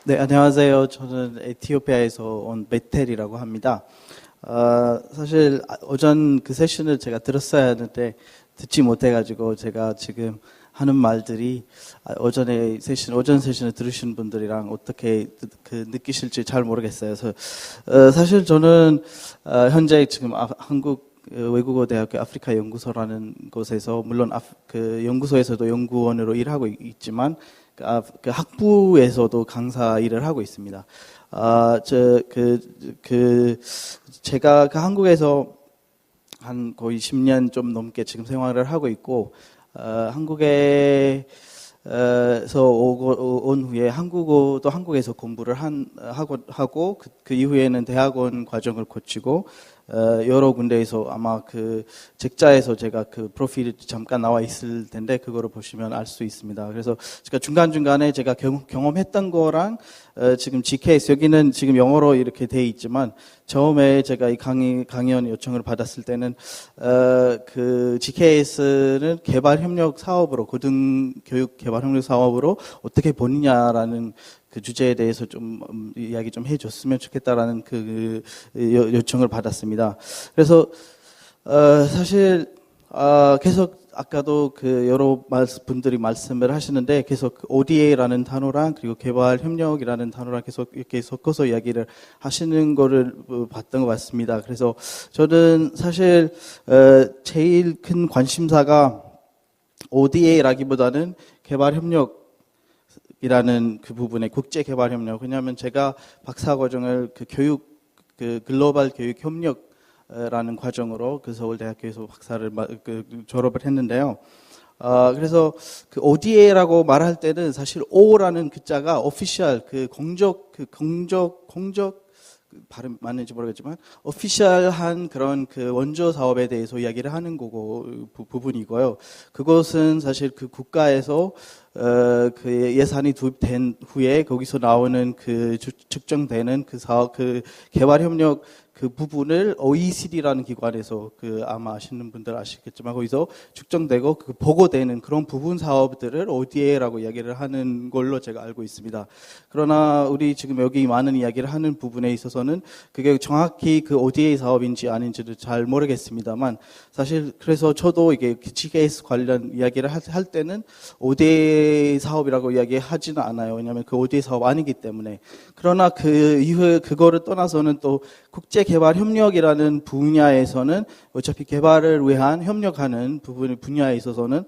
네, 안녕하세요. 저는 에티오피아에서 온 베텔이라고 합니다. 사실 오전 그 세션을 제가 들었어야 하는데 듣지 못해가지고 제가 지금 하는 말들이 오전 세션을 들으신 분들이랑 어떻게 느끼실지 잘 모르겠어요. 그래서 사실 저는 현재 지금 한국 외국어 대학교 아프리카 연구소라는 곳에서 물론 그 연구소에서도 연구원으로 일하고 있지만 그 학부에서도 강사 일을 하고 있습니다. 제가 그 한국에서 한 거의 10년 좀 넘게 지금 생활을 하고 있고, 한국에서 온 후에 한국어도 한국에서 공부를 하고, 그 이후에는 대학원 과정을 거치고, 여러 군데에서 아마 그 책자에서 제가 그 프로필이 잠깐 나와 있을 텐데 그거를 보시면 알 수 있습니다. 그래서 제가 중간중간에 제가 경험했던 거랑 지금 GKS 여기는 지금 영어로 이렇게 돼 있지만 처음에 제가 이 강연 요청을 받았을 때는 그 GKS는 개발협력 사업으로 고등교육 개발협력 사업으로 어떻게 보느냐라는 그 주제에 대해서 좀 이야기 좀 해줬으면 좋겠다라는 그 요청을 받았습니다. 그래서 사실 계속 아까도 그 여러 분들이 말씀을 하시는데 계속 ODA라는 단어랑 그리고 개발협력이라는 단어랑 계속 이렇게 섞어서 이야기를 하시는 거를 봤던 것 같습니다. 그래서 저는 사실 제일 큰 관심사가 ODA라기보다는 개발협력 이라는 그 부분의 국제개발협력. 왜냐하면 제가 박사과정을 그 글로벌 교육협력라는 과정으로 그 서울대학교에서 박사를 졸업을 했는데요. 그래서 그 ODA라고 말할 때는 사실 O라는 글자가 official, 공적 발음 맞는지 모르겠지만 오피셜한 그런 그 원조 사업에 대해서 이야기를 하는 거고 부분이고요. 그것은 사실 그 국가에서 그 예산이 도입된 후에 거기서 나오는 그 측정되는 그 사업 그 개발 협력 그 부분을 OECD라는 기관에서 그 아마 아시는 분들 아시겠지만 거기서 측정되고 그 보고되는 그런 부분 사업들을 ODA라고 이야기를 하는 걸로 제가 알고 있습니다. 그러나 우리 지금 여기 많은 이야기를 하는 부분에 있어서는 그게 정확히 그 ODA 사업인지 아닌지도 잘 모르겠습니다만 사실 그래서 저도 이게 GKS 관련 이야기를 할 때는 ODA 사업이라고 이야기하지는 않아요. 왜냐하면 그 ODA 사업 아니기 때문에. 그러나 그 이후에 그거를 떠나서는 또 국제개발협력이라는 분야에서는 어차피 개발을 위한 협력하는 분야에 있어서는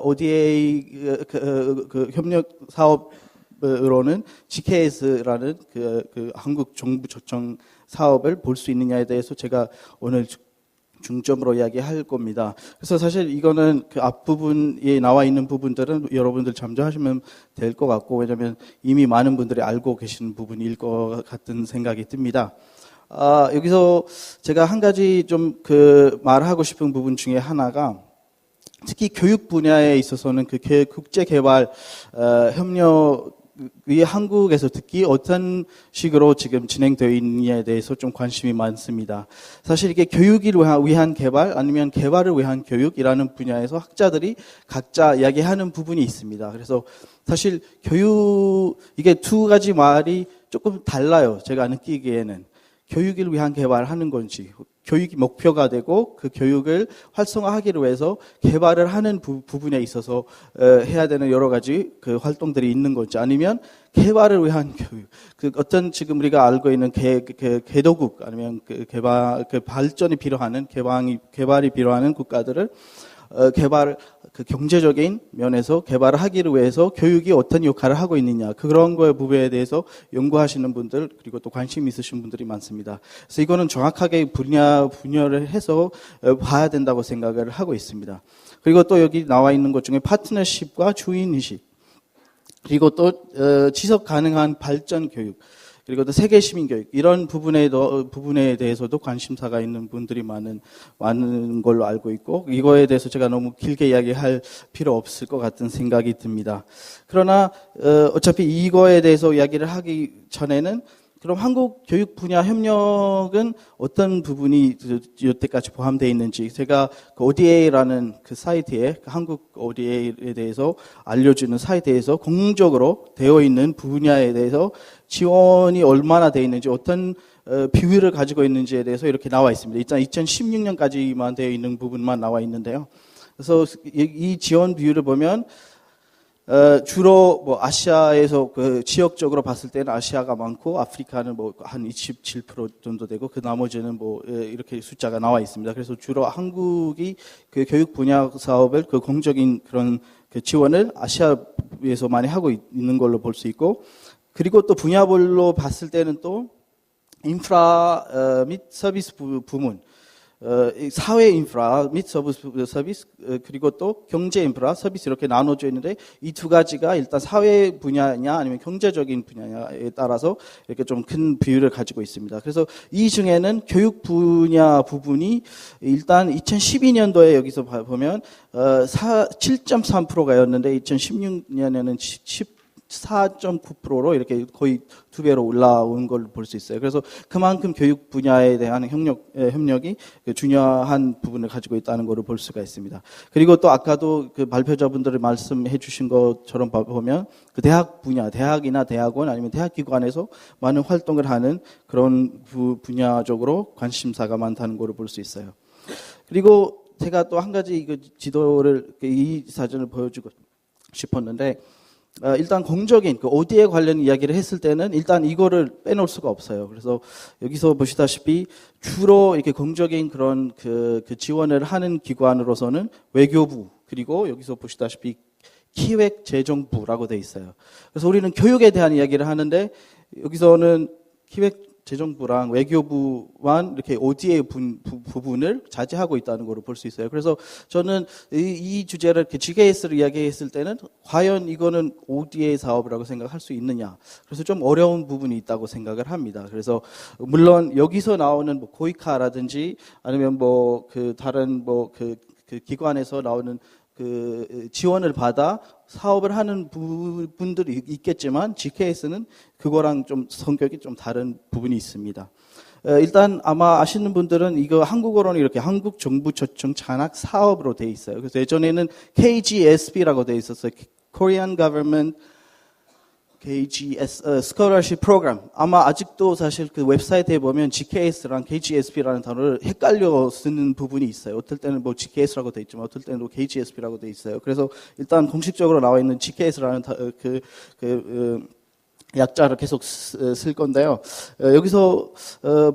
ODA 그 협력 사업으로는 GKS라는 그 한국 정부 초청 사업을 볼 수 있느냐에 대해서 제가 오늘 중점으로 이야기할 겁니다. 그래서 사실 이거는 그 앞부분에 나와 있는 부분들은 여러분들 참조하시면 될 것 같고, 왜냐하면 이미 많은 분들이 알고 계시는 부분일 것 같은 생각이 듭니다. 여기서 제가 한 가지 좀 그 말하고 싶은 부분 중에 하나가 특히 교육 분야에 있어서는 그 국제개발 협력이 한국에서 특히 어떤 식으로 지금 진행되어 있느냐에 대해서 좀 관심이 많습니다. 사실 이게 교육을 위한 개발 아니면 개발을 위한 교육이라는 분야에서 학자들이 각자 이야기하는 부분이 있습니다. 그래서 사실 이게 두 가지 말이 조금 달라요. 제가 느끼기에는. 교육을 위한 개발하는 건지, 교육이 목표가 되고 그 교육을 활성화하기 위해서 개발을 하는 부분에 있어서 해야 되는 여러 가지 그 활동들이 있는 건지, 아니면 개발을 위한 교육, 그 어떤 지금 우리가 알고 있는 개도국 아니면 그 발전이 필요하는 개발이 필요하는 국가들을 그 경제적인 면에서 개발을 하기 위해서 교육이 어떤 역할을 하고 있느냐, 그런 거에 부분에 대해서 연구하시는 분들, 그리고 또 관심 있으신 분들이 많습니다. 그래서 이거는 정확하게 분열을 해서 봐야 된다고 생각을 하고 있습니다. 그리고 또 여기 나와 있는 것 중에 파트너십과 주인의식, 그리고 또 지속 가능한 발전 교육, 그리고 또 세계 시민 교육, 이런 부분에 대해서도 관심사가 있는 분들이 많은 걸로 알고 있고, 이거에 대해서 제가 너무 길게 이야기할 필요 없을 것 같은 생각이 듭니다. 그러나 어차피 이거에 대해서 이야기를 하기 전에는 그럼 한국 교육 분야 협력은 어떤 부분이 여태까지 포함되어 있는지 제가 그 ODA라는 그 사이트에 그 한국 ODA에 대해서 알려주는 사이트에서 공적으로 되어 있는 분야에 대해서 지원이 얼마나 되어 있는지 어떤 비율을 가지고 있는지에 대해서 이렇게 나와 있습니다. 일단 2016년까지만 되어 있는 부분만 나와 있는데요. 그래서 이 지원 비율을 보면 주로 뭐 아시아에서 그 지역적으로 봤을 때는 아시아가 많고 아프리카는 뭐 한 27% 정도 되고 그 나머지는 뭐 이렇게 숫자가 나와 있습니다. 그래서 주로 한국이 그 교육 분야 사업을 그 공적인 그런 그 지원을 아시아에서 많이 하고 있는 걸로 볼 수 있고, 그리고 또 분야별로 봤을 때는 또 인프라 및 서비스 부문, 사회 인프라 및 서비스, 그리고 또 경제 인프라 서비스 이렇게 나눠져 있는데 이 두 가지가 일단 사회 분야냐 아니면 경제적인 분야냐에 따라서 이렇게 좀 큰 비율을 가지고 있습니다. 그래서 이 중에는 교육 분야 부분이 일단 2012년도에 여기서 보면 7.3%가였는데 2016년에는 4.9%로 이렇게 거의 2배로 올라온 걸 볼 수 있어요. 그래서 그만큼 교육 분야에 대한 협력이 중요한 부분을 가지고 있다는 것을 볼 수가 있습니다. 그리고 또 아까도 그 발표자분들이 말씀해 주신 것처럼 보면 그 대학 분야, 대학이나 대학원 아니면 대학기관에서 많은 활동을 하는 그런 분야적으로 관심사가 많다는 것을 볼 수 있어요. 그리고 제가 또 한 가지 지도를, 이 사진을 보여주고 싶었는데, 일단 공적인 그 ODA 관련 이야기를 했을 때는 일단 이거를 빼놓을 수가 없어요. 그래서 여기서 보시다시피 주로 이렇게 공적인 그런 그 지원을 하는 기관으로서는 외교부, 그리고 여기서 보시다시피 기획재정부라고 돼 있어요. 그래서 우리는 교육에 대한 이야기를 하는데 여기서는 기획재정부랑 외교부만 이렇게 ODA 부분을 자제하고 있다는 걸로 볼 수 있어요. 그래서 저는 이 주제를 이렇게 GKS를 이야기했을 때는 과연 이거는 ODA 사업이라고 생각할 수 있느냐. 그래서 좀 어려운 부분이 있다고 생각을 합니다. 그래서 물론 여기서 나오는 뭐 고이카라든지 아니면 뭐 그 다른 뭐 그 기관에서 나오는 그 지원을 받아 사업을 하는 부분들이 있겠지만 GKS는 그거랑 좀 성격이 좀 다른 부분이 있습니다. 일단 아마 아시는 분들은 이거 한국어로는 이렇게 한국 정부 초청 장학 사업으로 돼 있어요. 그래서 예전에는 KGSP라고 돼 있었어요. Korean Government KGS Scholarship Program. 아마 아직도 사실 그 웹사이트에 보면 GKS랑 KGSP라는 단어를 헷갈려 쓰는 부분이 있어요. 어떨 때는 뭐 GKS라고 돼 있지만 어떨 때는 뭐 KGSP라고 돼 있어요. 그래서 일단 공식적으로 나와 있는 GKS라는 약자를 계속 쓸 건데요. 여기서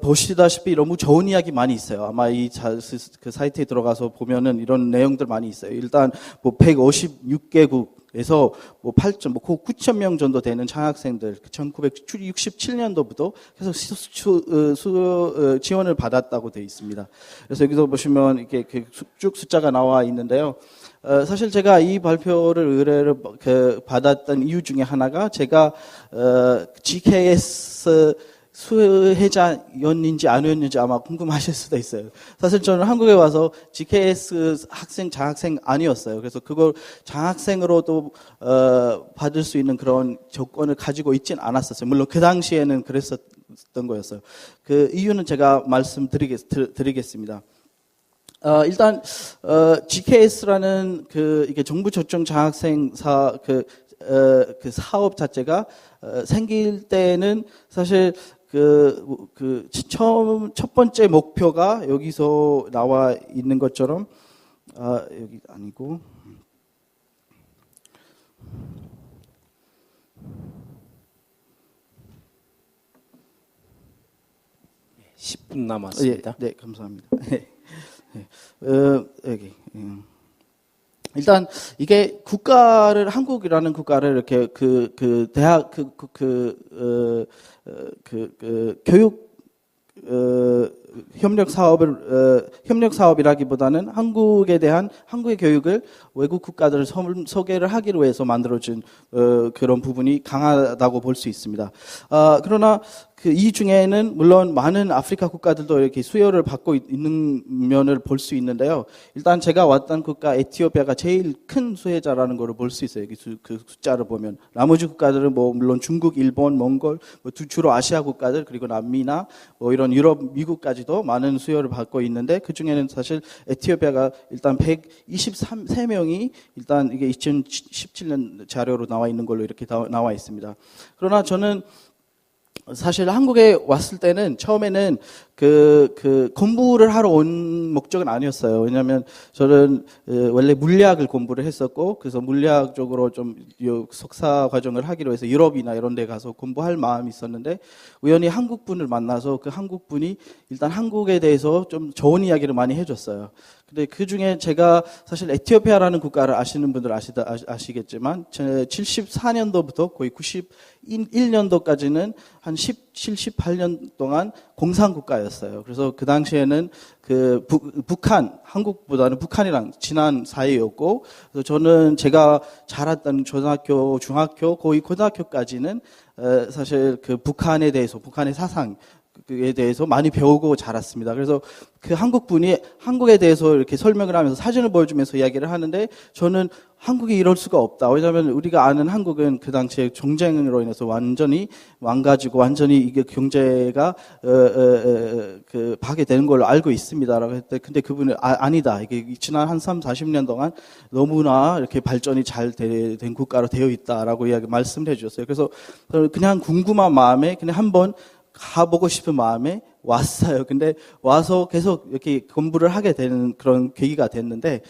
보시다시피 너무 좋은 이야기 많이 있어요. 아마 그 사이트에 들어가서 보면은 이런 내용들 많이 있어요. 일단 뭐 156개국에서 뭐 9천 명 정도 되는 장학생들 1967년도부터 계속 지원을 받았다고 되어 있습니다. 그래서 여기서 보시면 이렇게 쭉 숫자가 나와 있는데요. 사실 제가 이 발표를 의뢰를 받았던 이유 중에 하나가 제가 GKS 수혜자였는지 아니었는지 아마 궁금하실 수도 있어요. 사실 저는 한국에 와서 GKS 장학생 아니었어요. 그래서 그걸 장학생으로도 받을 수 있는 그런 조건을 가지고 있진 않았었어요. 물론 그 당시에는 그랬었던 거였어요. 그 이유는 제가 말씀드리겠습니다. 일단 GKS라는 이게 정부 초청 장학생 그 사업 자체가 생길 때는 사실 첫 번째 목표가 여기서 나와 있는 것처럼 여기 아니고 10분 남았습니다. 네, 감사합니다. 여기. 일단 이게 한국이라는 국가를 이렇게 대학 교육 협력 사업이라기보다는 한국의 교육을 외국 국가들을 소개를 하기로 해서 만들어진 그런 부분이 강하다고 볼 수 있습니다. 그러나 그 이 중에는 물론 많은 아프리카 국가들도 이렇게 수요를 받고 있는 면을 볼 수 있는데요. 일단 제가 왔던 국가 에티오피아가 제일 큰 수혜자라는 것을 볼 수 있어요. 그 숫자를 보면 나머지 국가들은 뭐 물론 중국, 일본, 몽골, 뭐 주로 아시아 국가들 그리고 남미나 뭐 이런 유럽, 미국까지도 많은 수요를 받고 있는데 그 중에는 사실 에티오피아가 일단 123명이 일단 이게 2017년 자료로 나와 있는 걸로 이렇게 나와 있습니다. 그러나 저는 사실 한국에 왔을 때는 처음에는 그 공부를 하러 온 목적은 아니었어요. 왜냐하면 저는 원래 물리학을 공부를 했었고, 그래서 물리학 쪽으로 좀 석사 과정을 하기로 해서 유럽이나 이런 데 가서 공부할 마음이 있었는데, 우연히 한국 분을 만나서 그 한국 분이 일단 한국에 대해서 좀 좋은 이야기를 많이 해줬어요. 근데 그 중에 제가 사실 에티오피아라는 국가를 아시는 분들 아시겠지만, 74년도부터 거의 91년도까지는 한 18년 동안 공산국가였어요. 그래서 그 당시에는 그 북한, 한국보다는 북한이랑 친한 사이였고, 그래서 저는 제가 자랐던 초등학교, 중학교, 거의 고등학교까지는 사실 그 북한에 대해서, 북한의 사상, 에 대해서 많이 배우고 자랐습니다. 그래서 그 한국 분이 한국에 대해서 이렇게 설명을 하면서 사진을 보여주면서 이야기를 하는데 저는 한국이 이럴 수가 없다. 왜냐하면 우리가 아는 한국은 그 당시에 전쟁으로 인해서 완전히 망가지고 완전히 이게 경제가 그 파괴되는 걸로 알고 있습니다라고 했대. 근데 그분은 아니다. 이게 지난 한 40년 동안 너무나 이렇게 발전이 잘 된 국가로 되어 있다라고 이야기 말씀을 해주셨어요. 그래서 그냥 궁금한 마음에 그냥 한번 가보고 싶은 마음에 왔어요. 근데 와서 계속 이렇게 공부를 하게 되는 그런 계기가 됐는데,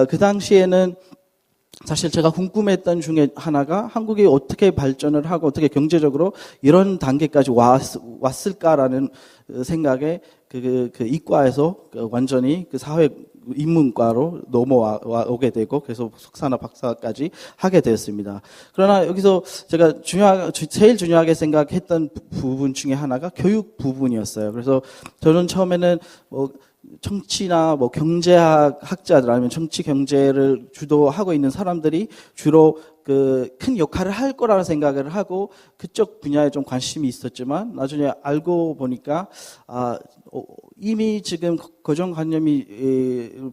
그 당시에는 사실 제가 궁금했던 중에 하나가 한국이 어떻게 발전을 하고 어떻게 경제적으로 이런 단계까지 왔을까라는 생각에 그 이과에서 완전히 그 사회 인문과로 넘어오게 되고 그래서 석사나 박사까지 하게 되었습니다. 그러나 여기서 제가 제일 중요하게 생각했던 부분 중에 하나가 교육 부분이었어요. 그래서 저는 처음에는 뭐 정치나 뭐 경제학 학자들 아니면 정치 경제를 주도하고 있는 사람들이 주로 그 큰 역할을 할 거라는 생각을 하고 그쪽 분야에 좀 관심이 있었지만 나중에 알고 보니까 이미 지금 고정관념이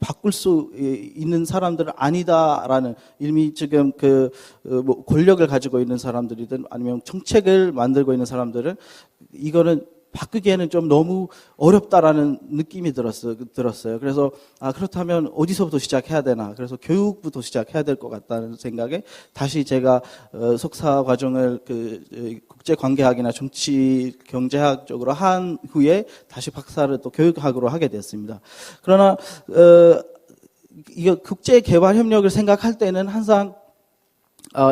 바꿀 수 있는 사람들은 아니다라는 이미 지금 뭐 권력을 가지고 있는 사람들이든 아니면 정책을 만들고 있는 사람들은 이거는 바꾸기에는 좀 너무 어렵다라는 느낌이 들었어요. 그래서 그렇다면 어디서부터 시작해야 되나? 그래서 교육부터 시작해야 될 것 같다는 생각에 다시 제가 석사 과정을 국제관계학이나 정치 경제학 쪽으로 한 후에 다시 박사를 또 교육학으로 하게 됐습니다. 그러나 이거 국제 개발 협력을 생각할 때는 항상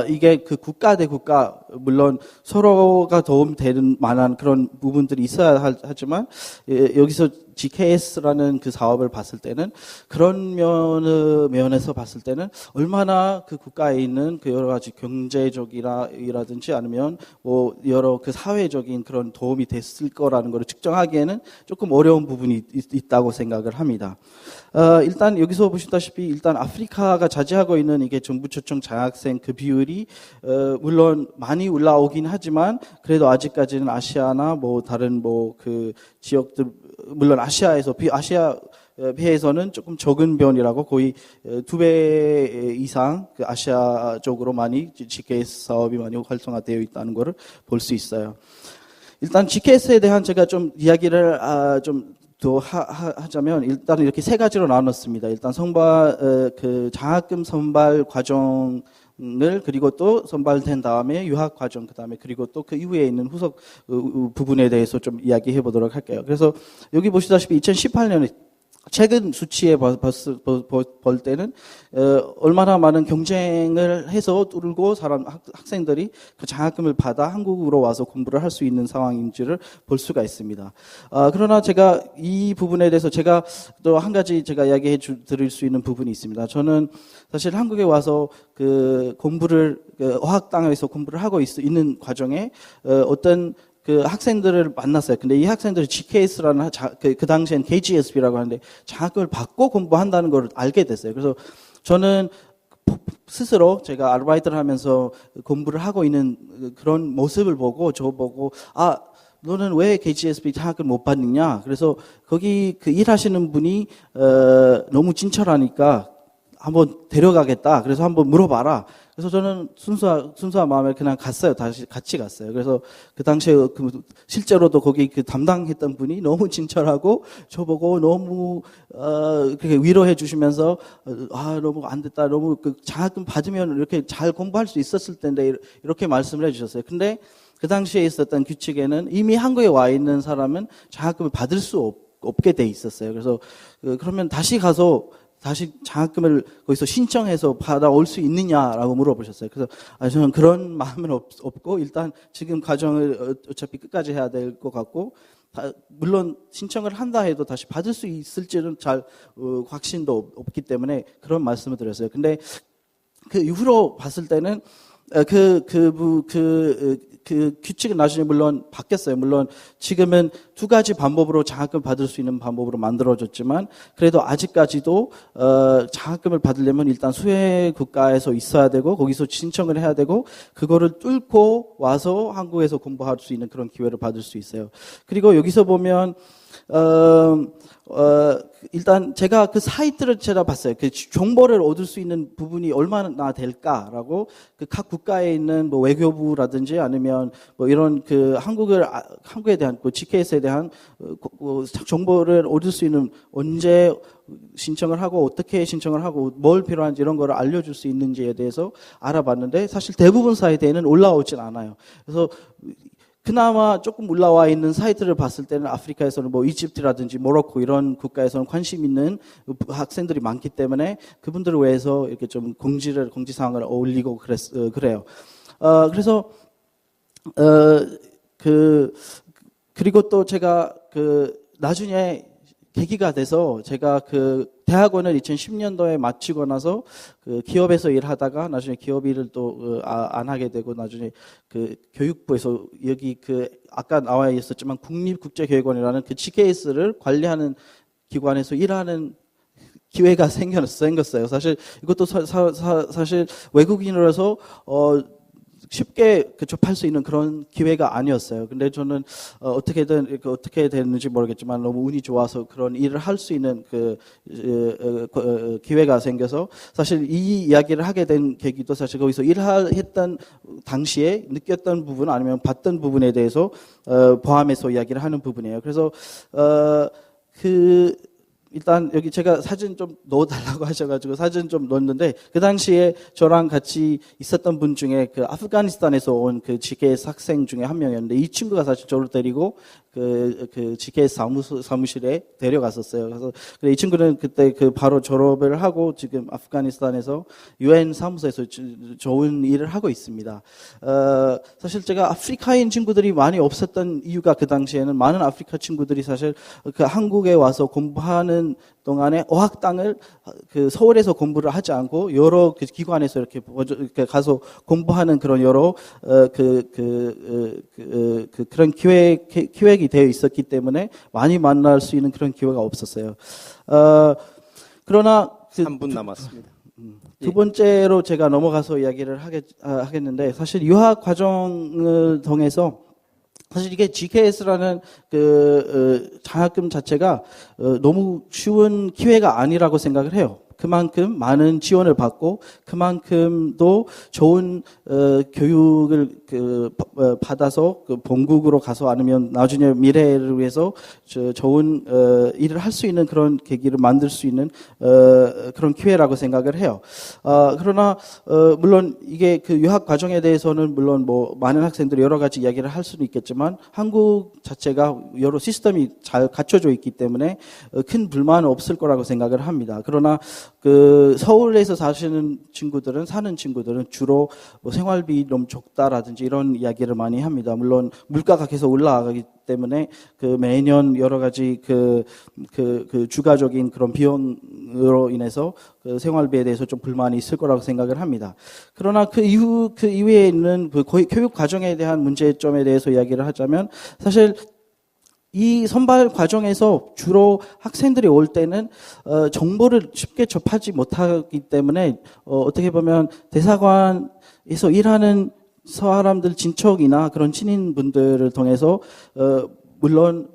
이게 그 국가 대 국가, 물론 서로가 도움되는 만한 그런 부분들이 있어야 하지만, 여기서 GKS라는 그 사업을 봤을 때는, 그런 면에서 봤을 때는, 얼마나 그 국가에 있는 그 여러 가지 경제적이라든지 아니면 뭐 여러 그 사회적인 그런 도움이 됐을 거라는 걸 측정하기에는 조금 어려운 부분이 있다고 생각을 합니다. 일단 여기서 보시다시피 일단 아프리카가 차지하고 있는 이게 정부 초청 장학생 그 비율이 물론 많이 올라오긴 하지만 그래도 아직까지는 아시아나 뭐 다른 뭐 그 지역들 물론 아시아에 비해서는 조금 적은 편이라고 거의 2배 이상 그 아시아 쪽으로 많이 GKS 사업이 많이 활성화되어 있다는 것을 볼 수 있어요. 일단 GKS에 대한 제가 좀 이야기를 또 하자면 일단 이렇게 세 가지로 나눴습니다. 일단 그 장학금 선발 과정을 그리고 또 선발된 다음에 유학 과정 그다음에 그리고 또 그 이후에 있는 후속 부분에 대해서 좀 이야기해 보도록 할게요. 그래서 여기 보시다시피 2018년에 최근 수치에 볼 때는 얼마나 많은 경쟁을 해서 뚫고 학생들이 그 장학금을 받아 한국으로 와서 공부를 할 수 있는 상황인지를 볼 수가 있습니다. 그러나 제가 이 부분에 대해서 제가 또 한 가지 제가 이야기해 드릴 수 있는 부분이 있습니다. 저는 사실 한국에 와서 어학당에서 공부를 하고 있는 과정에 어떤 그 학생들을 만났어요. 근데 이 학생들이 GKS라는 그 당시엔 KGSB라고 하는데 장학금을 받고 공부한다는 걸 알게 됐어요. 그래서 저는 스스로 제가 아르바이트를 하면서 공부를 하고 있는 그런 모습을 보고 저보고 너는 왜 KGSB 장학금 못 받느냐? 그래서 거기 그 일하시는 분이 너무 친절하니까 한번 데려가겠다. 그래서 한번 물어봐라. 그래서 저는 순수한 마음에 그냥 갔어요. 다시 같이 갔어요. 그래서 그 당시에 그 실제로도 거기 그 담당했던 분이 너무 친절하고 저보고 너무 그렇게 위로해 주시면서 너무 안 됐다. 너무 그 장학금 받으면 이렇게 잘 공부할 수 있었을 텐데 이렇게 말씀을 해 주셨어요. 근데 그 당시에 있었던 규칙에는 이미 한국에 와 있는 사람은 장학금을 받을 수 없게 돼 있었어요. 그래서 그러면 다시 장학금을 거기서 신청해서 받아올 수 있느냐라고 물어보셨어요. 그래서 저는 그런 마음은 없고 일단 지금 과정을 어차피 끝까지 해야 될 것 같고 물론 신청을 한다 해도 다시 받을 수 있을지는 잘 확신도 없기 때문에 그런 말씀을 드렸어요. 근데 그 이후로 봤을 때는 그 규칙은 나중에 물론 바뀌었어요. 물론 지금은 두 가지 방법으로 장학금 받을 수 있는 방법으로 만들어졌지만 그래도 아직까지도 장학금을 받으려면 일단 수혜 국가에서 있어야 되고 거기서 신청을 해야 되고 그거를 뚫고 와서 한국에서 공부할 수 있는 그런 기회를 받을 수 있어요. 그리고 여기서 보면 일단 제가 그 사이트를 찾아봤어요. 그 정보를 얻을 수 있는 부분이 얼마나 될까라고 그 각 국가에 있는 뭐 외교부라든지 아니면 뭐 이런 그 한국에 대한 그 GKS에 대한 정보를 얻을 수 있는 언제 신청을 하고 어떻게 신청을 하고 뭘 필요한지 이런 거를 알려줄 수 있는지에 대해서 알아봤는데 사실 대부분 사이트에는 올라오진 않아요. 그래서 그나마 조금 올라와 있는 사이트를 봤을 때는 아프리카에서는 뭐 이집트라든지 모로코 이런 국가에서는 관심 있는 학생들이 많기 때문에 그분들을 위해서 이렇게 좀 공지사항을 올리고 그래요. 그래서 그리고 또 제가 나중에 계기가 돼서 제가 그 대학원을 2010년도에 마치고 나서 그 기업에서 일하다가 나중에 기업 일을 또 안 하게 되고 나중에 그 교육부에서 여기 그 아까 나와 있었지만 국립국제교육원이라는 그 GKS를 관리하는 기관에서 일하는 기회가 생겼어요. 사실 이것도 사실 외국인으로서 쉽게 접할 수 있는 그런 기회가 아니었어요. 근데 저는 어떻게 됐는지 모르겠지만 너무 운이 좋아서 그런 일을 할 수 있는 기회가 생겨서 사실 이 이야기를 하게 된 계기도 사실 거기서 일했던 당시에 느꼈던 부분 아니면 봤던 부분에 대해서 포함해서 이야기를 하는 부분이에요. 그래서 일단 여기 제가 사진 좀 넣어달라고 하셔가지고 사진 좀 넣었는데 그 당시에 저랑 같이 있었던 분 중에 그 아프가니스탄에서 온 그 GKS 학생 중에 한 명이었는데 이 친구가 사실 저를 데리고 그 GKS 사무실에 데려갔었어요. 그래서 이 친구는 그때 바로 졸업을 하고 지금 아프가니스탄에서 UN 사무소에서 좋은 일을 하고 있습니다. 사실 제가 아프리카인 친구들이 많이 없었던 이유가 그 당시에는 많은 아프리카 친구들이 사실 그 한국에 와서 공부하는 동안에 어학당을 그 서울에서 공부를 하지 않고 여러 그 기관에서 이렇게 가서 공부하는 그런 여러 그런 기획이 되어 있었기 때문에 많이 만날 수 있는 그런 기회가 없었어요. 그러나 3분 남았습니다. 두 번째로 제가 넘어가서 이야기를 하겠는데 사실 유학 과정을 통해서 사실 이게 GKS라는 장학금 자체가 너무 쉬운 기회가 아니라고 생각을 해요. 그만큼 많은 지원을 받고 그만큼도 좋은 교육을 받아서 본국으로 가서 아니면 나중에 미래를 위해서 좋은 일을 할 수 있는 그런 계기를 만들 수 있는 그런 기회라고 생각을 해요. 그러나 물론 이게 그 유학 과정에 대해서는 물론 뭐 많은 학생들이 여러 가지 이야기를 할 수는 있겠지만 한국 자체가 여러 시스템이 잘 갖춰져 있기 때문에 큰 불만은 없을 거라고 생각을 합니다. 그러나 서울에서 사는 친구들은 주로 뭐 생활비 너무 적다라든지 이런 이야기를 많이 합니다. 물론 물가가 계속 올라가기 때문에 매년 여러 가지 주가적인 그런 비용으로 인해서 생활비에 대해서 좀 불만이 있을 거라고 생각을 합니다. 그러나 그 이후에 있는 교육 과정에 대한 문제점에 대해서 이야기를 하자면 사실 이 선발 과정에서 주로 학생들이 올 때는 정보를 쉽게 접하지 못하기 때문에 어떻게 보면 대사관에서 일하는 사람들 친척이나 그런 친인분들을 통해서 물론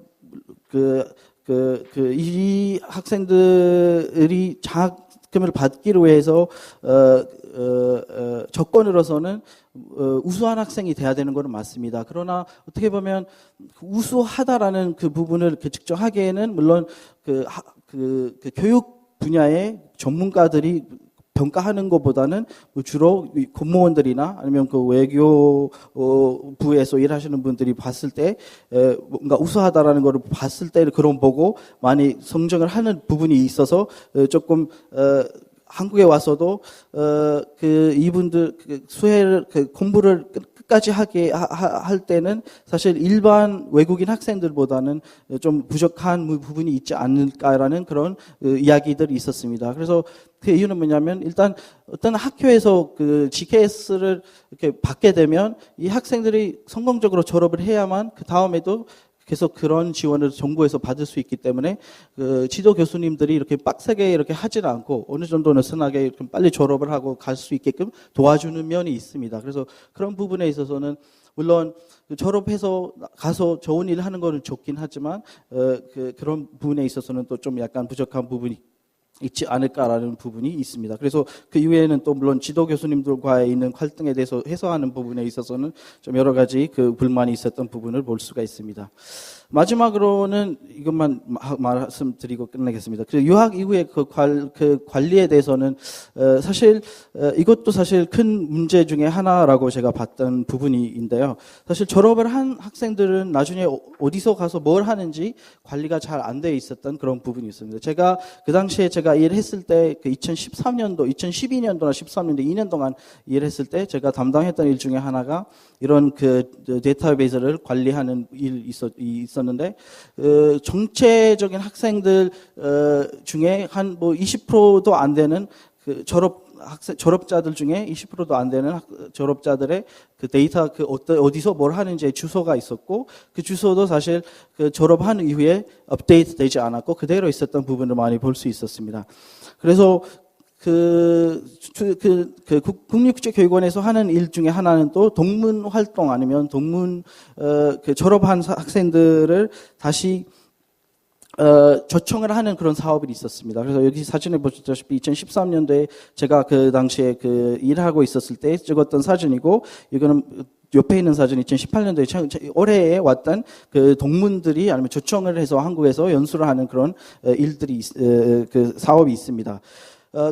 이 학생들이 장학금을 받기로 해서 조건으로서는 우수한 학생이 돼야 되는 것은 맞습니다. 그러나 어떻게 보면 우수하다라는 그 부분을 측정하기에는 물론 그 교육 분야의 전문가들이 평가하는 것보다는 주로 공무원들이나 아니면 그 외교부에서 일하시는 분들이 봤을 때 뭔가 우수하다라는 것을 봤을 때 그런 보고 많이 성정을 하는 부분이 있어서 조금 한국에 와서도 이분들 수혜를 공부를 끝까지 하게 할 때는 사실 일반 외국인 학생들보다는 좀 부족한 부분이 있지 않을까라는 그런 이야기들이 있었습니다. 그래서 그 이유는 뭐냐면 일단 어떤 학교에서 그 GKS를 이렇게 받게 되면 이 학생들이 성공적으로 졸업을 해야만 그 다음에도 계속 그런 지원을 정부에서 받을 수 있기 때문에 그 지도 교수님들이 이렇게 빡세게 이렇게 하지는 않고 어느 정도는 순하게 좀 빨리 졸업을 하고 갈 수 있게끔 도와주는 면이 있습니다. 그래서 그런 부분에 있어서는 물론 졸업해서 가서 좋은 일 하는 거는 좋긴 하지만 그런 부분에 있어서는 또 좀 약간 부족한 부분이 있지 않을까라는 부분이 있습니다. 그래서 그 이후에는 또 물론 지도 교수님들과의 있는 활동에 대해서 해소하는 부분에 있어서는 좀 여러 가지 그 불만이 있었던 부분을 볼 수가 있습니다. 마지막으로는 이것만 말씀드리고 끝내겠습니다. 그 유학 이후에 그 관리에 대해서는 사실 이것도 사실 큰 문제 중에 하나라고 제가 봤던 부분인데요. 사실 졸업을 한 학생들은 나중에 어디서 가서 뭘 하는지 관리가 잘 안 돼 있었던 그런 부분이 있습니다. 제가 그 당시에 제가 일했을 때 그 2013년도, 2012년도나 13년도 2년 동안 일했을 때 제가 담당했던 일 중에 하나가 이런 그 데이터베이스를 관리하는 일이 있었는데 정체적인 학생들 중에 한 뭐 20%도 안 되는 그 졸업자들 중에 20%도 안 되는 졸업자들의 그 데이터 어디서 뭘 하는지의 주소가 있었고 그 주소도 사실 그 졸업한 이후에 업데이트 되지 않았고 그대로 있었던 부분을 많이 볼 수 있었습니다. 그래서 국립국제교육원에서 하는 일 중에 하나는 또 동문 활동 아니면 졸업한 학생들을 다시 조청을 하는 그런 사업이 있었습니다. 그래서 여기 사진에 보시다시피 2013년도에 제가 그 당시에 그 일하고 있었을 때 찍었던 사진이고 이거는 옆에 있는 사진 2018년도에 올해에 왔던 그 동문들이 아니면 조청을 해서 한국에서 연수를 하는 그런 일들이 그 사업이 있습니다.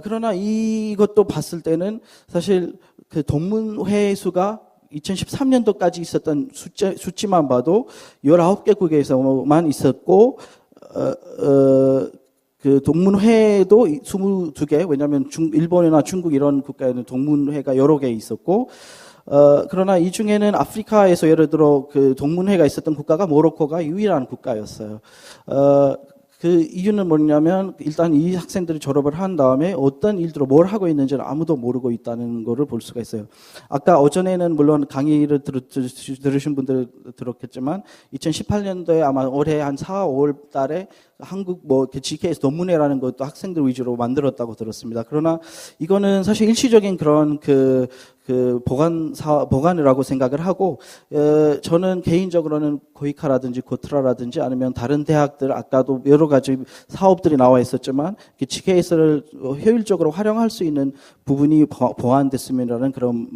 그러나 이것도 봤을 때는 사실 그 동문회 수가 2013년도까지 있었던 수치만 봐도 19개국에서만 있었고 그 동문회도 22개, 왜냐하면 일본이나 중국 이런 국가에는 동문회가 여러 개 있었고, 그러나 이 중에는 아프리카에서 예를 들어 그 동문회가 있었던 국가가 모로코가 유일한 국가였어요. 그 이유는 뭐냐면 일단 이 학생들이 졸업을 한 다음에 어떤 일들로 뭘 하고 있는지를 아무도 모르고 있다는 거를 볼 수가 있어요. 아까 오전에는 물론 강의를 들으신 분들 들었겠지만 2018년도에 아마 올해 한 4, 5월 달에 한국 GKS 논문회라는 것도 학생들 위주로 만들었다고 들었습니다. 그러나 이거는 사실 일시적인 그런 보관이라고 생각을 하고, 저는 개인적으로는 고이카라든지 고트라라든지 아니면 다른 대학들, 아까도 여러 가지 사업들이 나와 있었지만, GKS를 효율적으로 활용할 수 있는 부분이 보완됐으면이라는 그런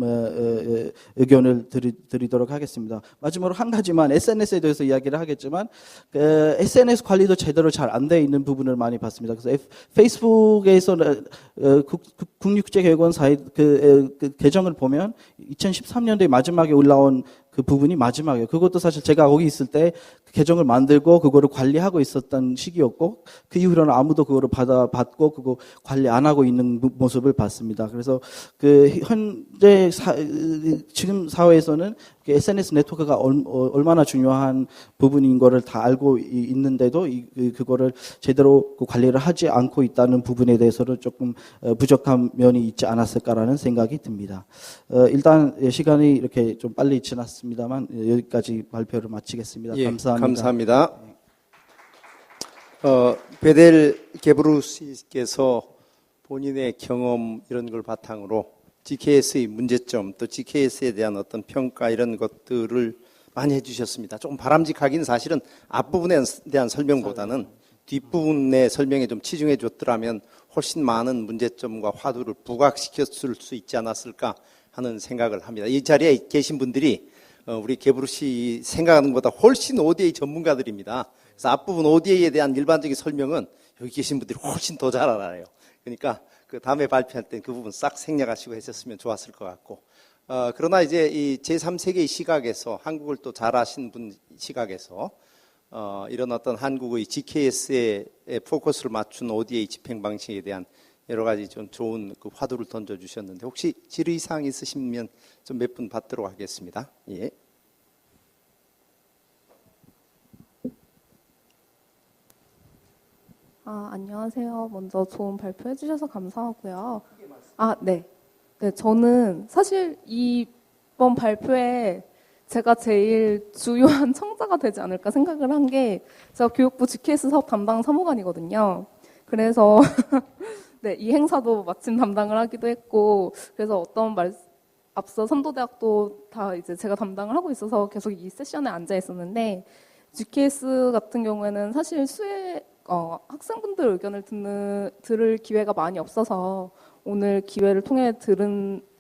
의견을 드리도록 하겠습니다. 마지막으로 한 가지만 SNS에 대해서 이야기를 하겠지만, SNS 관리도 제대로 잘 안 돼 있는 부분을 많이 봤습니다. 그래서 페이스북에서 국립국제교육원 사이트 계정을 보면 2013년도에 마지막에 올라온 그 부분이 마지막이에요. 그것도 사실 제가 거기 있을 때 계정을 만들고 그거를 관리하고 있었던 시기였고 그 이후로는 아무도 그거를 받고 그거 관리 안 하고 있는 모습을 봤습니다. 그래서 그 현재 지금 사회에서는 SNS 네트워크가 얼마나 중요한 부분인 거를 다 알고 있는데도 그거를 제대로 관리를 하지 않고 있다는 부분에 대해서는 조금 부족한 면이 있지 않았을까라는 생각이 듭니다. 일단 시간이 이렇게 좀 빨리 지났습니다만 여기까지 발표를 마치겠습니다. 예, 감사합니다. 감사합니다. 베델 게브루스께서 본인의 경험 이런 걸 바탕으로 GKS의 문제점, 또 GKS에 대한 어떤 평가 이런 것들을 많이 해주셨습니다. 조금 바람직하긴 사실은 앞부분에 대한 설명보다는 뒷부분의 설명에 좀 치중해 줬더라면 훨씬 많은 문제점과 화두를 부각시켰을 수 있지 않았을까 하는 생각을 합니다. 이 자리에 계신 분들이 우리 개부르 씨 생각하는 것보다 훨씬 ODA 전문가들입니다. 그래서 앞부분 ODA에 대한 일반적인 설명은 여기 계신 분들이 훨씬 더 잘 알아요. 그러니까 그 다음에 발표할 때 그 부분 싹 생략하시고 했었으면 좋았을 것 같고. 그러나 이제 이 제3세계의 시각에서 한국을 또 잘 아시는 분 시각에서 이런 어떤 한국의 GKS에 포커스를 맞춘 ODA 집행 방식에 대한 여러 가지 좀 좋은 그 화두를 던져주셨는데 혹시 질의사항 있으시면 좀 몇 분 받도록 하겠습니다. 예. 안녕하세요. 먼저 좋은 발표해 주셔서 감사하고요. 네. 네, 저는 사실 이번 발표에 제가 제일 주요한 청자가 되지 않을까 생각을 한 게 제가 교육부 GKS 사업 담당 사무관이거든요. 그래서 네, 이 행사도 마침 담당을 하기도 했고 그래서 앞서 선도대학도 다 이제 제가 담당을 하고 있어서 계속 이 세션에 앉아 있었는데 GKS 같은 경우에는 사실 학생분들 의견을 들을 기회가 많이 없어서 오늘 기회를 통해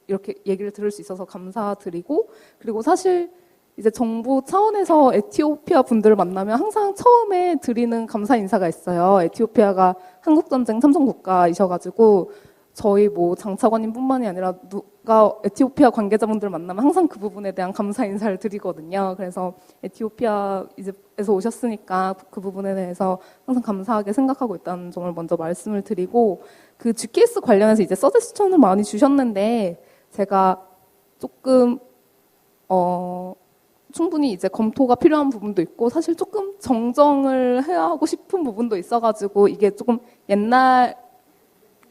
이렇게 얘기를 들을 수 있어서 감사드리고 그리고 사실 이제 정부 차원에서 에티오피아 분들을 만나면 항상 처음에 드리는 감사 인사가 있어요. 에티오피아가 한국전쟁 참전 국가이셔가지고 저희 장차관님뿐만이 아니라 누가 에티오피아 관계자분들 만나면 항상 그 부분에 대한 감사 인사를 드리거든요. 그래서 에티오피아에서 오셨으니까 그 부분에 대해서 항상 감사하게 생각하고 있다는 점을 먼저 말씀을 드리고 그 GKS 관련해서 이제 서제스천을 많이 주셨는데 제가 조금 충분히 이제 검토가 필요한 부분도 있고 사실 조금 정정을 해야 하고 싶은 부분도 있어가지고 이게 조금 옛날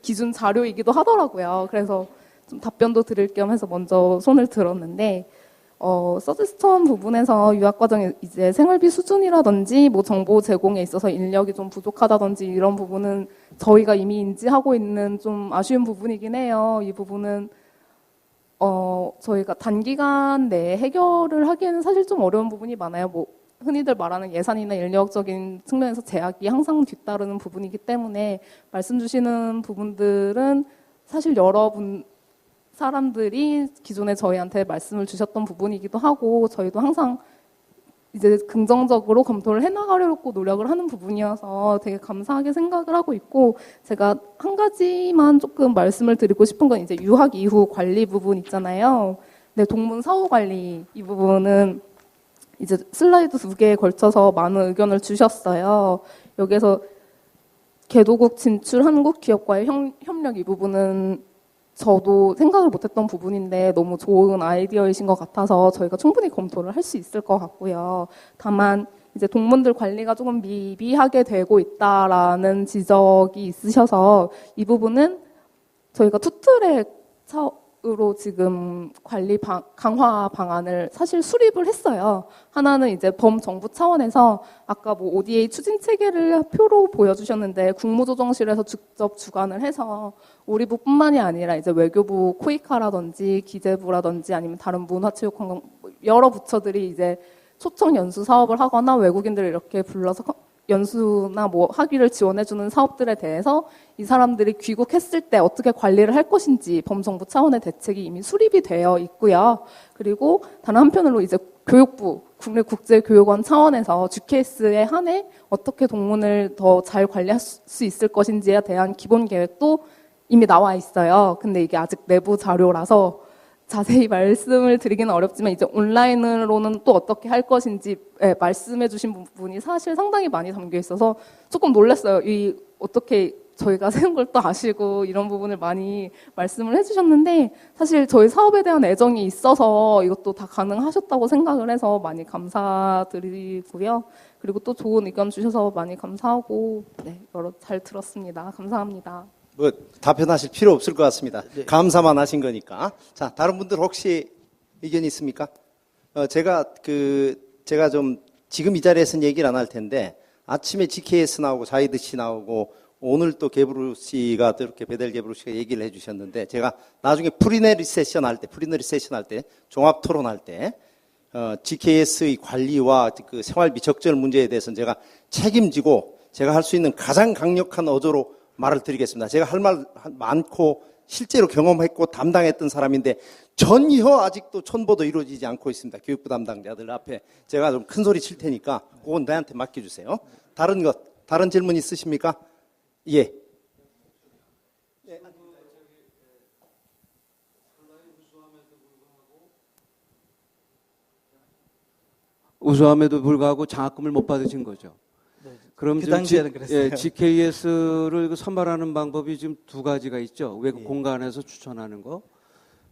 기준 자료이기도 하더라고요. 그래서 좀 답변도 드릴 겸 해서 먼저 손을 들었는데 서지스천 부분에서 유학과정의 이제 생활비 수준이라든지 정보 제공에 있어서 인력이 좀 부족하다든지 이런 부분은 저희가 이미 인지하고 있는 좀 아쉬운 부분이긴 해요. 이 부분은 저희가 단기간 내에 해결을 하기에는 사실 좀 어려운 부분이 많아요. 흔히들 말하는 예산이나 인력적인 측면에서 제약이 항상 뒤따르는 부분이기 때문에 말씀 주시는 부분들은 사실 사람들이 기존에 저희한테 말씀을 주셨던 부분이기도 하고 저희도 항상 이제 긍정적으로 검토를 해나가려고 노력을 하는 부분이어서 되게 감사하게 생각을 하고 있고 제가 한 가지만 조금 말씀을 드리고 싶은 건 이제 유학 이후 관리 부분 있잖아요. 네, 동문 사후 관리 이 부분은 이제 슬라이드 2개에 걸쳐서 많은 의견을 주셨어요. 여기에서 개도국 진출 한국 기업과의 협력 이 부분은 저도 생각을 못했던 부분인데 너무 좋은 아이디어이신 것 같아서 저희가 충분히 검토를 할 수 있을 것 같고요. 다만 이제 동문들 관리가 조금 미비하게 되고 있다라는 지적이 있으셔서 이 부분은 저희가 투트랙으로 지금 관리 강화 방안을 사실 수립을 했어요. 하나는 이제 범정부 차원에서 아까 ODA 추진 체계를 표로 보여주셨는데 국무조정실에서 직접 주관을 해서 우리부뿐만이 아니라 이제 외교부 코이카라든지 기재부라든지 아니면 다른 문화체육관광 여러 부처들이 이제 초청 연수 사업을 하거나 외국인들을 이렇게 불러서 연수나 학위를 지원해주는 사업들에 대해서 이 사람들이 귀국했을 때 어떻게 관리를 할 것인지 범정부 차원의 대책이 이미 수립이 되어 있고요. 그리고 다른 한편으로 이제 교육부, 국립국제교육원 차원에서 GKS에 한해 어떻게 동문을 더 잘 관리할 수 있을 것인지에 대한 기본 계획도 이미 나와 있어요. 근데 이게 아직 내부 자료라서 자세히 말씀을 드리기는 어렵지만 이제 온라인으로는 또 어떻게 할 것인지 말씀해 주신 부분이 사실 상당히 많이 담겨 있어서 조금 놀랐어요. 어떻게 저희가 세운 걸 또 아시고 이런 부분을 많이 말씀을 해주셨는데 사실 저희 사업에 대한 애정이 있어서 이것도 다 가능하셨다고 생각을 해서 많이 감사드리고요. 그리고 또 좋은 의견 주셔서 많이 감사하고 잘 들었습니다. 감사합니다. 답변하실 필요 없을 것 같습니다. 네. 감사만 하신 거니까. 자, 다른 분들 혹시 의견 있습니까? 제가 좀 지금 이 자리에서는 얘기를 안 할 텐데 아침에 GKS 나오고 자이드 씨 나오고 오늘 또 게브루 씨가 또 이렇게 베델 게브루 씨가 얘기를 해주셨는데 제가 나중에 프리너리 세션 할 때 종합 토론할 때 GKS의 관리와 그 생활비 적절 문제에 대해서는 제가 책임지고 제가 할 수 있는 가장 강력한 어조로 말을 드리겠습니다. 제가 할 말 많고 실제로 경험했고 담당했던 사람인데 전혀 아직도 촌보도 이루어지지 않고 있습니다. 교육부 담당자들 앞에 제가 좀 큰 소리 칠 테니까 그건 나한테 맡겨주세요. 다른 질문 있으십니까? 예. 우수함에도 불구하고 장학금을 못 받으신 거죠. 그럼 그 지금 당시에는 그랬어요. GKS를 선발하는 방법이 지금 두 가지가 있죠. 외국 예. 공간에서 추천하는 거,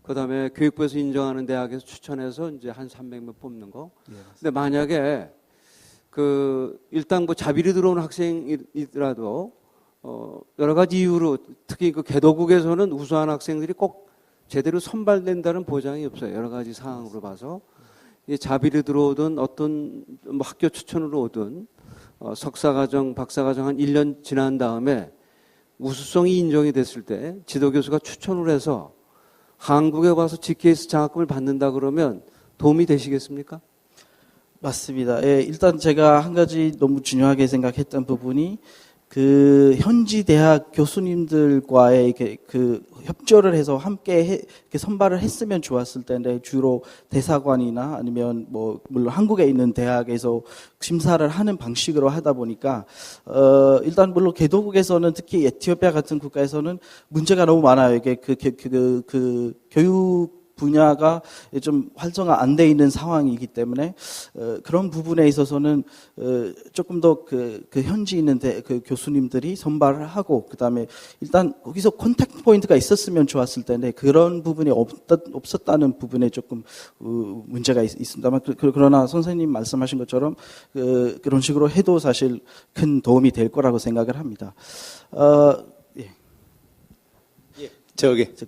그다음에 교육부에서 인정하는 대학에서 추천해서 이제 한 300명 뽑는 거. 예, 근데 만약에 일단 뭐 자비리 들어온 학생이더라도 여러 가지 이유로 특히 그 개도국에서는 우수한 학생들이 꼭 제대로 선발된다는 보장이 없어요. 여러 가지 상황으로 봐서 자비리 들어오든 어떤 뭐 학교 추천으로 오든 석사과정, 박사과정 한 1년 지난 다음에 우수성이 인정이 됐을 때 지도교수가 추천을 해서 한국에 와서 GKS 장학금을 받는다 그러면 도움이 되시겠습니까? 맞습니다. 예, 일단 제가 한 가지 너무 중요하게 생각했던 부분이 그 현지 대학 교수님들과의 이렇게 그 협조를 해서 함께 이렇게 선발을 했으면 좋았을 텐데 주로 대사관이나 아니면 뭐 물론 한국에 있는 대학에서 심사를 하는 방식으로 하다 보니까 일단 물론 개도국에서는 특히 에티오피아 같은 국가에서는 문제가 너무 많아요. 이게 그 교육 분야가 좀 활성화 안 돼 있는 상황이기 때문에 그런 부분에 있어서는 조금 더 그 현지 있는 그 교수님들이 선발을 하고 그다음에 일단 거기서 컨택트 포인트가 있었으면 좋았을 텐데 그런 부분이 없었다는 부분에 조금 문제가 있습니다만 그러나 선생님 말씀하신 것처럼 그런 식으로 해도 사실 큰 도움이 될 거라고 생각을 합니다.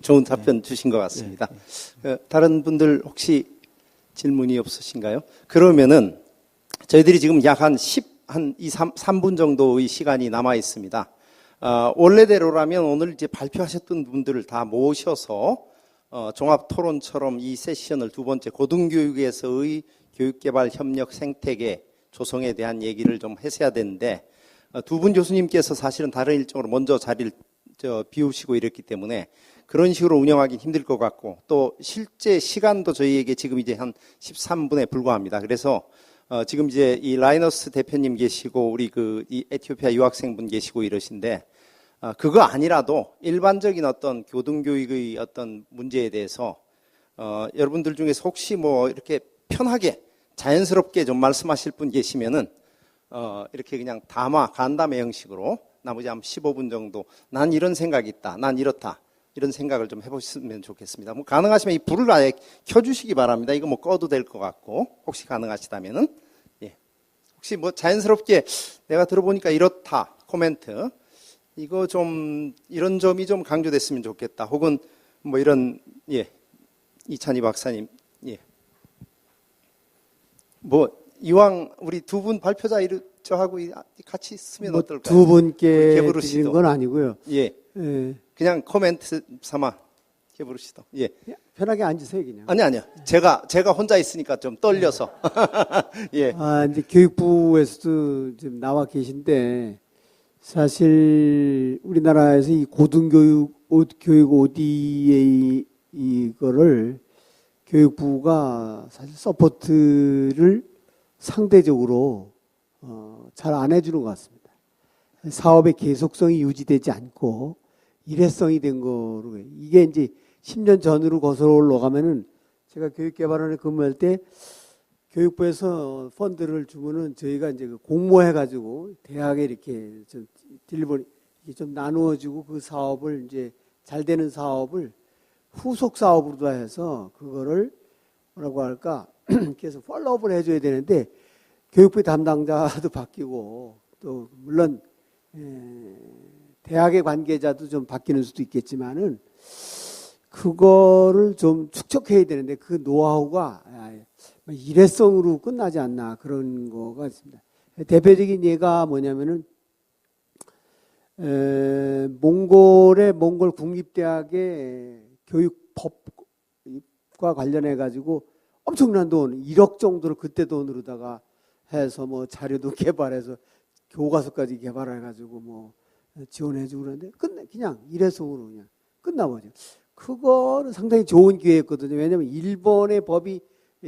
좋은 답변 주신 것 같습니다. 다른 분들 혹시 질문이 없으신가요? 그러면은 저희들이 지금 약 한 3분 정도의 시간이 남아 있습니다. 원래대로라면 오늘 이제 발표하셨던 분들을 다 모셔서 종합 토론처럼 이 세션을 두 번째 고등교육에서의 교육개발 협력 생태계 조성에 대한 얘기를 좀 했어야 되는데 두 분 교수님께서 사실은 다른 일정으로 먼저 자리를 비우시고 이랬기 때문에 그런 식으로 운영하기 힘들 것 같고 또 실제 시간도 저희에게 지금 이제 한 13분에 불과합니다. 그래서 지금 이제 이 라이너스 대표님 계시고 우리 이 에티오피아 유학생분 계시고 이러신데 그거 아니라도 일반적인 어떤 고등교육의 어떤 문제에 대해서 여러분들 중에서 혹시 뭐 이렇게 편하게 자연스럽게 좀 말씀하실 분 계시면은 이렇게 그냥 간담회 형식으로 나머지 한 15분 정도 난 이런 생각이 있다. 난 이렇다. 이런 생각을 좀 해보시면 좋겠습니다. 뭐 가능하시면 이 불을 아예 켜주시기 바랍니다. 이거 뭐 꺼도 될 것 같고 혹시 가능하시다면은 혹시 뭐 자연스럽게 내가 들어보니까 이렇다 코멘트 이거 좀 이런 점이 좀 강조됐으면 좋겠다. 혹은 뭐 이런 이찬희 박사님 뭐 이왕 우리 두 분 발표자 저하고 같이 쓰면 어떨까요? 두 분께 게브루 드리는 씨도. 건 아니고요. 예. 예. 그냥 코멘트 삼아 게브루 씨도. 예. 편하게 앉으세요, 그냥. 아니요. 제가 혼자 있으니까 좀 떨려서. 예. 이제 교육부에서도 지금 나와 계신데, 사실 우리나라에서 이 고등교육, 교육 ODA 이거를 교육부가 사실 서포트를 상대적으로 잘 안 해주는 것 같습니다. 사업의 계속성이 유지되지 않고 일회성이 된 거로 이게 이제 10년 전으로 거슬러 올라가면은 제가 교육개발원에 근무할 때 교육부에서 펀드를 주면은 저희가 이제 공모해가지고 대학에 이렇게 좀 딜리버리 좀 나누어주고 그 사업을 이제 잘 되는 사업을 후속 사업으로 해서 그거를 뭐라고 할까 계속 팔로우업을 해줘야 되는데 교육부 담당자도 바뀌고 또 물론 대학의 관계자도 좀 바뀌는 수도 있겠지만은 그거를 좀 축적해야 되는데 그 노하우가 일회성으로 끝나지 않나 그런 거가 있습니다. 대표적인 예가 뭐냐면은 몽골 국립대학의 교육법과 관련해 가지고 엄청난 돈, 1억 정도를 그때 돈으로다가 해서 뭐 자료도 개발해서 교과서까지 개발해 가지고 뭐 지원해 주고 그러는데 그냥 일회성으로 그냥 끝나버려. 그거는 상당히 좋은 기회였거든요. 왜냐하면 일본의 법이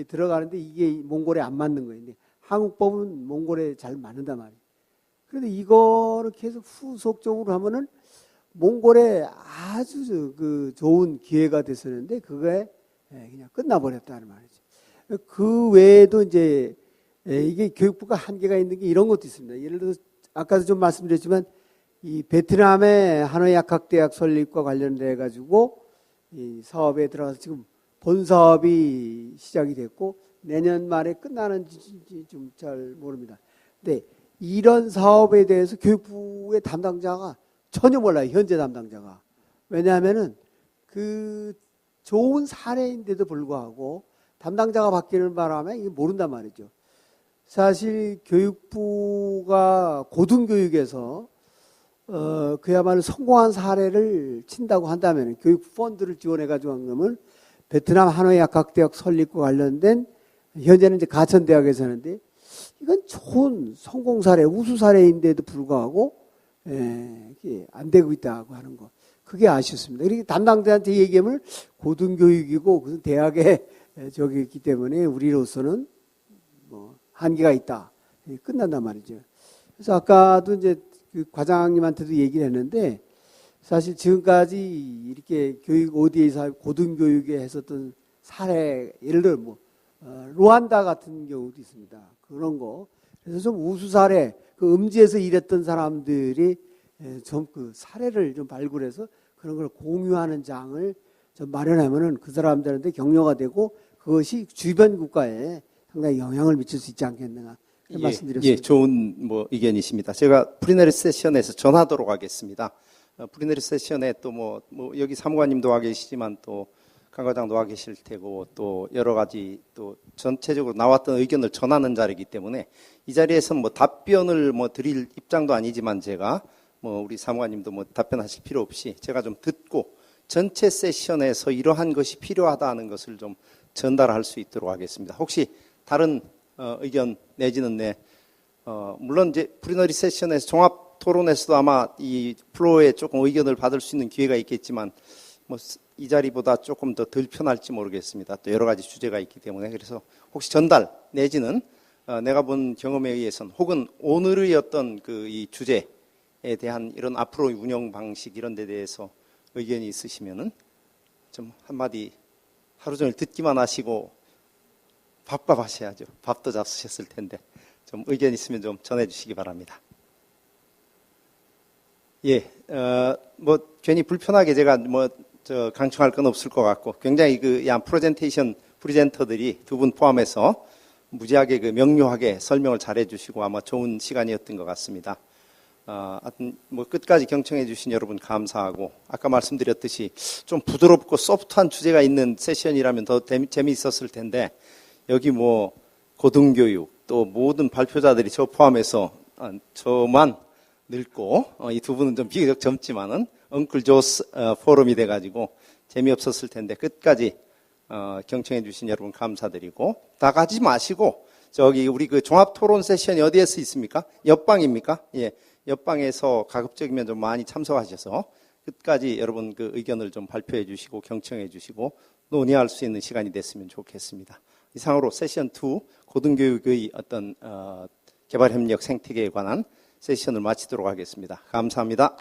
들어가는데 이게 몽골에 안 맞는 거예요. 근데 한국 법은 몽골에 잘 맞는단 말이에요. 그런데 이거를 계속 후속적으로 하면은 몽골에 아주 그 좋은 기회가 됐었는데 그게 그냥 끝나버렸다는 말이죠. 그 외에도 이제 이게 교육부가 한계가 있는 게 이런 것도 있습니다. 예를 들어서 아까도 좀 말씀드렸지만 이 베트남의 하노이 약학대학 설립과 관련돼 가지고 이 사업에 들어가서 지금 본 사업이 시작이 됐고 내년 말에 끝나는지 좀 잘 모릅니다. 근데 이런 사업에 대해서 교육부의 담당자가 전혀 몰라요. 현재 담당자가. 왜냐하면은 그 좋은 사례인데도 불구하고 담당자가 바뀌는 바람에 이게 모른단 말이죠. 사실 교육부가 고등교육에서 그야말로 성공한 사례를 친다고 한다면 교육 펀드를 지원해 가지고 한 거면 베트남 하노이 약학대학 설립과 관련된 현재는 이제 가천대학에서 하는데 이건 좋은 성공 사례, 우수 사례인데도 불구하고 이게 안 되고 있다고 하는 거. 그게 아쉽습니다. 이렇게 담당자한테 얘기하면 고등교육이고 무슨 대학에 저기 있기 때문에 우리로서는 뭐 한계가 있다. 끝난단 말이죠. 그래서 아까도 이제 그 과장님한테도 얘기를 했는데 사실 지금까지 이렇게 교육 ODA 고등교육에 했었던 사례 예를 들어 뭐 루안다 같은 경우도 있습니다. 그런 거. 그래서 좀 우수 사례, 그 음지에서 일했던 사람들이 좀 그 사례를 좀 발굴해서 그런 걸 공유하는 장을 좀 마련하면은 그 사람들한테 격려가 되고 그것이 주변 국가에 상당히 영향을 미칠 수 있지 않겠는가 말씀드렸습니다. 예, 좋은 뭐 의견이십니다. 제가 프리너리 세션에서 전하도록 하겠습니다. 프리너리 세션에 또 뭐 여기 사무관님도 와 계시지만 또 강 과장도 와 계실 테고 또 여러 가지 또 전체적으로 나왔던 의견을 전하는 자리이기 때문에 이 자리에서 뭐 답변을 뭐 드릴 입장도 아니지만 제가 뭐 우리 사무관님도 뭐 답변하실 필요 없이 제가 좀 듣고 전체 세션에서 이러한 것이 필요하다 하는 것을 좀 전달할 수 있도록 하겠습니다. 혹시 다른 의견 내지는 물론 이제 프리너리 세션에서 종합 토론에서도 아마 이 플로어에 조금 의견을 받을 수 있는 기회가 있겠지만 뭐 이 자리보다 조금 더 덜 편할지 모르겠습니다. 또 여러 가지 주제가 있기 때문에 그래서 혹시 전달 내지는 내가 본 경험에 의해서는 혹은 오늘의 어떤 그 이 주제에 대한 이런 앞으로 운영 방식 이런 데 대해서 의견이 있으시면은 좀 한마디 하루 종일 듣기만 하시고 밥밥 하셔야죠. 밥도 잡수셨을 텐데 좀 의견 있으면 좀 전해주시기 바랍니다. 예, 뭐 괜히 불편하게 제가 뭐 강청할 건 없을 것 같고 굉장히 그 양 프레젠터들이 두 분 포함해서 무지하게 그 명료하게 설명을 잘해주시고 아마 좋은 시간이었던 것 같습니다. 하여튼 뭐 끝까지 경청해 주신 여러분 감사하고 아까 말씀드렸듯이 좀 부드럽고 소프트한 주제가 있는 세션이라면 더 재미있었을 텐데 여기 뭐 고등교육 또 모든 발표자들이 저 포함해서 저만 늙고 이 두 분은 좀 비교적 젊지만은 엉클 조스 포럼이 돼가지고 재미없었을 텐데 끝까지 경청해 주신 여러분 감사드리고 다 가지 마시고 저기 우리 그 종합 토론 세션이 어디에서 있습니까? 옆방입니까? 예, 옆방에서 가급적이면 좀 많이 참석하셔서 끝까지 여러분 그 의견을 좀 발표해 주시고 경청해 주시고 논의할 수 있는 시간이 됐으면 좋겠습니다. 이상으로 세션 2 고등교육의 어떤 개발협력 생태계에 관한 세션을 마치도록 하겠습니다. 감사합니다.